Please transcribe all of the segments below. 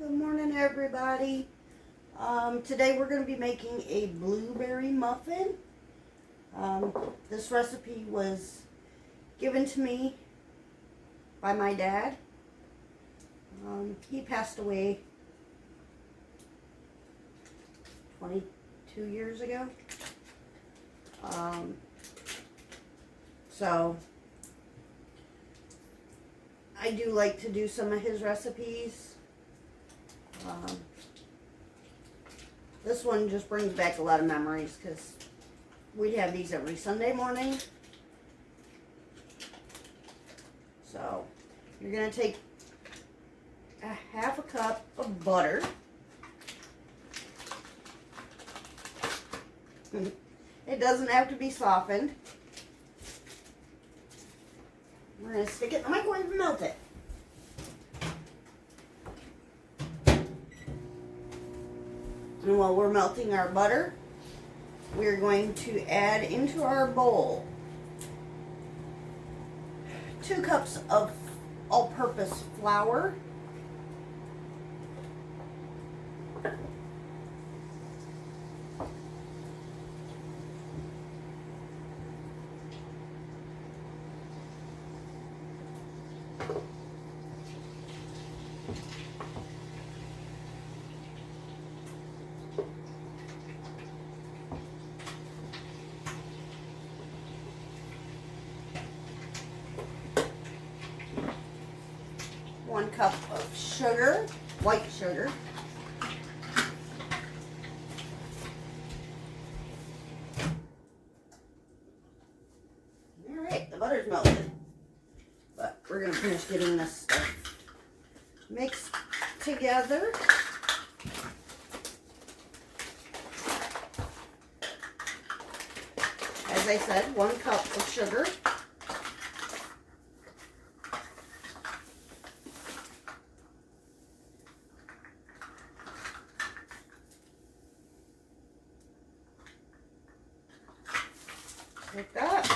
Good morning, everybody. Today we're going to be making a blueberry muffin. This recipe was given to me by my dad. He passed away 22 years ago. So I do like to do some of his recipes. This one just brings back a lot of memories because we'd have these every Sunday morning. So you're going to take a half a cup of butter. It doesn't have to be softened. We're going to stick it in the microwave and melt it. And while we're melting our butter, we're going to add into our bowl 2 cups of all-purpose flour, 1 cup of sugar, white sugar, all right, the butter's melted, but we're going to finish getting this stuff mixed together. As I said, 1 cup of sugar, like that.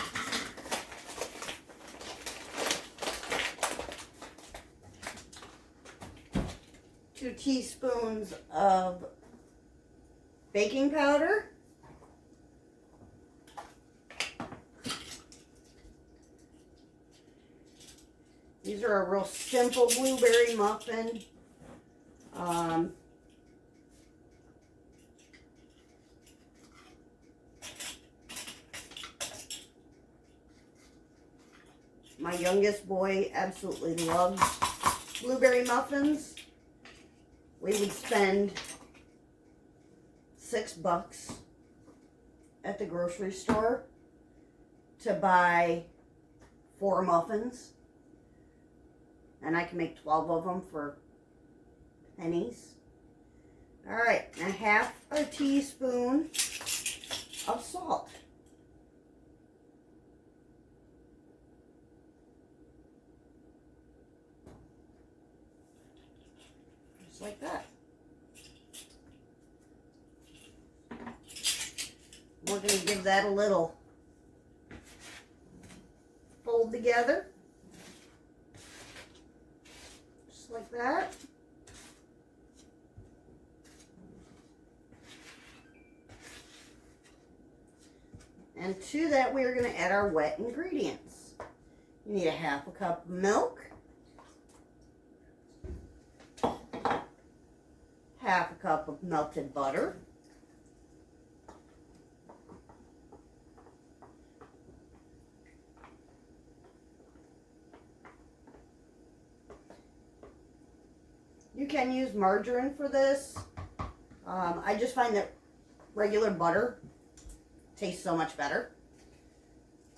2 teaspoons of baking powder. These are a real simple blueberry muffin. My youngest boy absolutely loves blueberry muffins. We would spend $6 at the grocery store to buy 4 muffins. And I can make 12 of them for pennies. All right, and half a teaspoon of salt. Just like that. We're going to give that a little fold together. Just like that. And to that, we are going to add our wet ingredients. You need a half a cup of milk, half a cup of melted butter, you can use margarine for this. I just find that regular butter tastes so much better.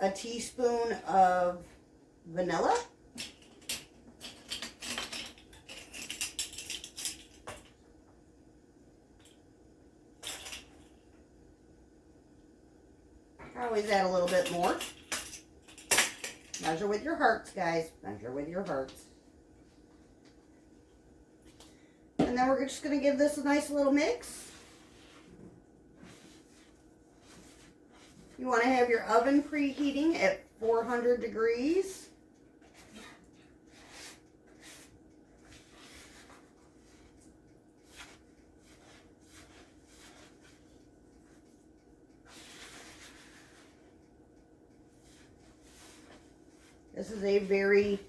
A teaspoon of vanilla. I always add a little bit more. Measure with your hearts, guys. Measure with your hearts. And then we're just going to give this a nice little mix. You want to have your oven preheating at 400 degrees. This is a very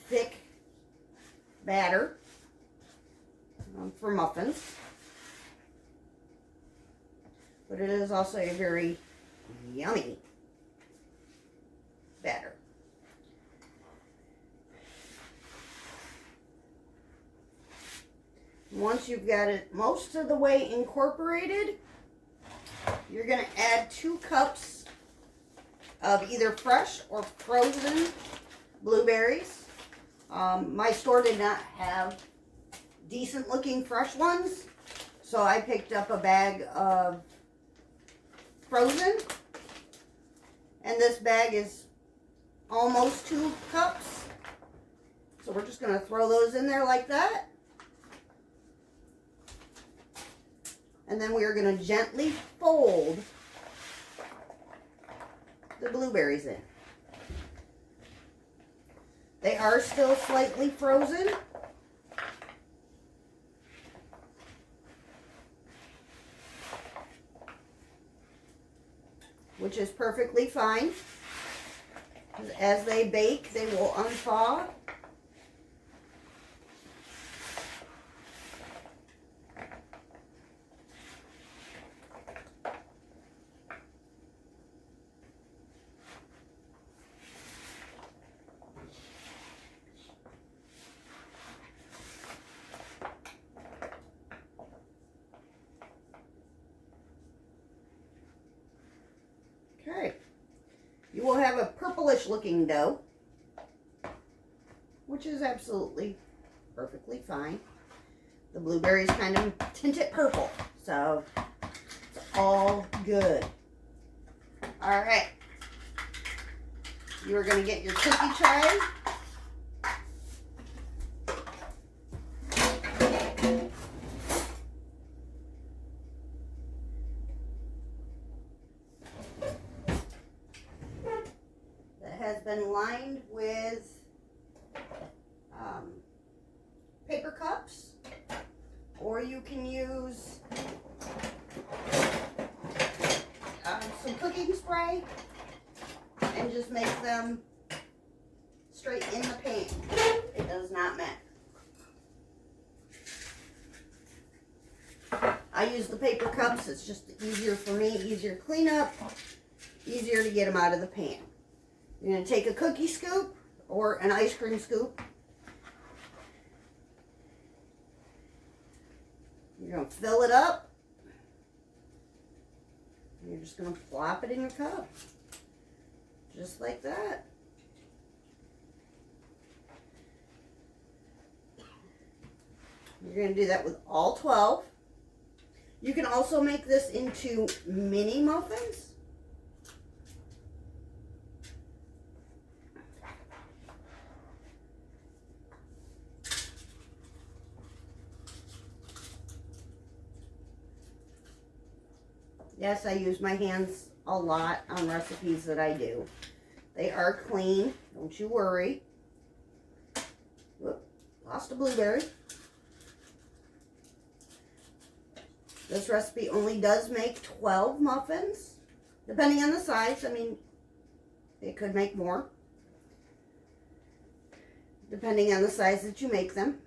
thick batter for muffins. But it is also a very yummy batter. Once you've got it most of the way incorporated, you're going to add 2 cups of either fresh or frozen blueberries. My store did not have decent looking fresh ones, so I picked up a bag of frozen, and this bag is almost 2 cups. So we're just going to throw those in there like that. And then we are going to gently fold the blueberries in. They are still slightly frozen. Which is perfectly fine. As they bake, they will unthaw. Okay, you will have a purplish looking dough, which is absolutely perfectly fine. The blueberries kind of tint it purple, so it's all good. All right, you are going to get your cookie tray. Has been lined with paper cups, or you can use some cooking spray and just make them straight in the pan. It does not matter. I use the paper cups. It's just easier for me, easier to clean up, easier to get them out of the pan. You're going to take a cookie scoop or an ice cream scoop. You're going to fill it up. And you're just going to plop it in your cup. Just like that. You're going to do that with all 12. You can also make this into mini muffins. Yes, I use my hands a lot on recipes that I do. They are clean, don't you worry. Whoop, lost a blueberry. This recipe only does make 12 muffins, depending on the size. I mean, it could make more, depending on the size that you make them.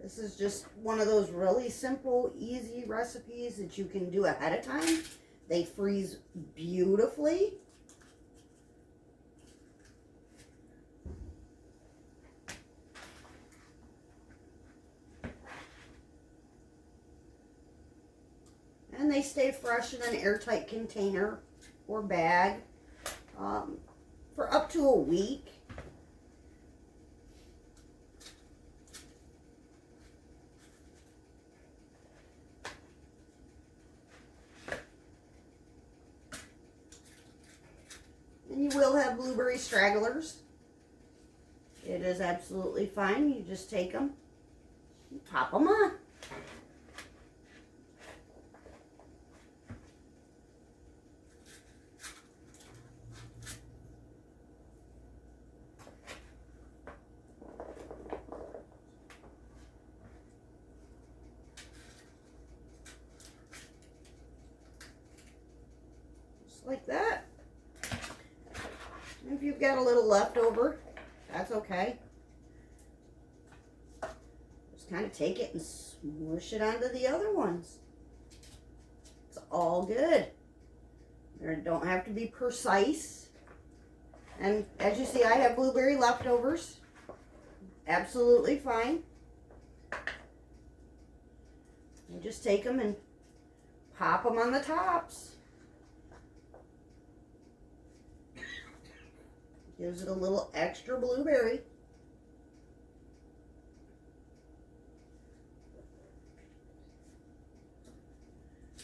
This is just one of those really simple, easy recipes that you can do ahead of time. They freeze beautifully. And they stay fresh in an airtight container or bag for up to a week. And you will have blueberry stragglers. It is absolutely fine. You just take them and pop them on. just like that. If you've got a little leftover, that's okay. Just kind of take it and smoosh it onto the other ones. It's all good. They don't have to be precise. And as you see, I have blueberry leftovers. Absolutely fine. You just take them and pop them on the tops. Gives it a little extra blueberry.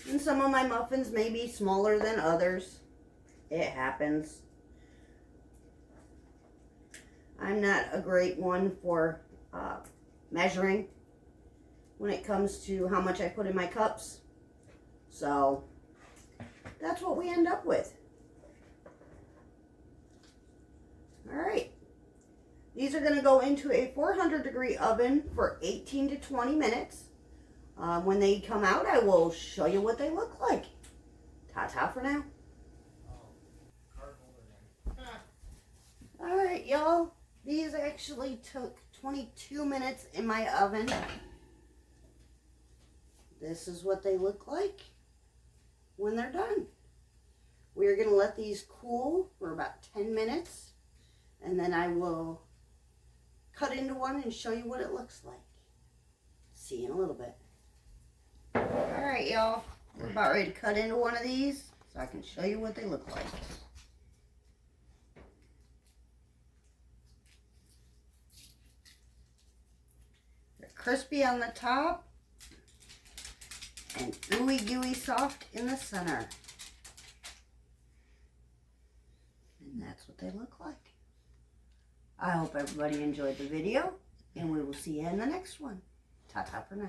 And some of my muffins may be smaller than others. It happens. I'm not a great one for measuring when it comes to how much I put in my cups. So that's what we end up with. All right. These are going to go into a 400-degree oven for 18 to 20 minutes. When they come out, I will show you what they look like. Ta-ta for now. All right, y'all. These actually took 22 minutes in my oven. This is what they look like when they're done. We're going to let these cool for about 10 minutes. And then I will cut into one and show you what it looks like. See you in a little bit. Alright, y'all. We're about ready to cut into one of these so I can show you what they look like. They're crispy on the top and ooey gooey soft in the center. And that's what they look like. I hope everybody enjoyed the video, and we will see you in the next one. Ta-ta for now.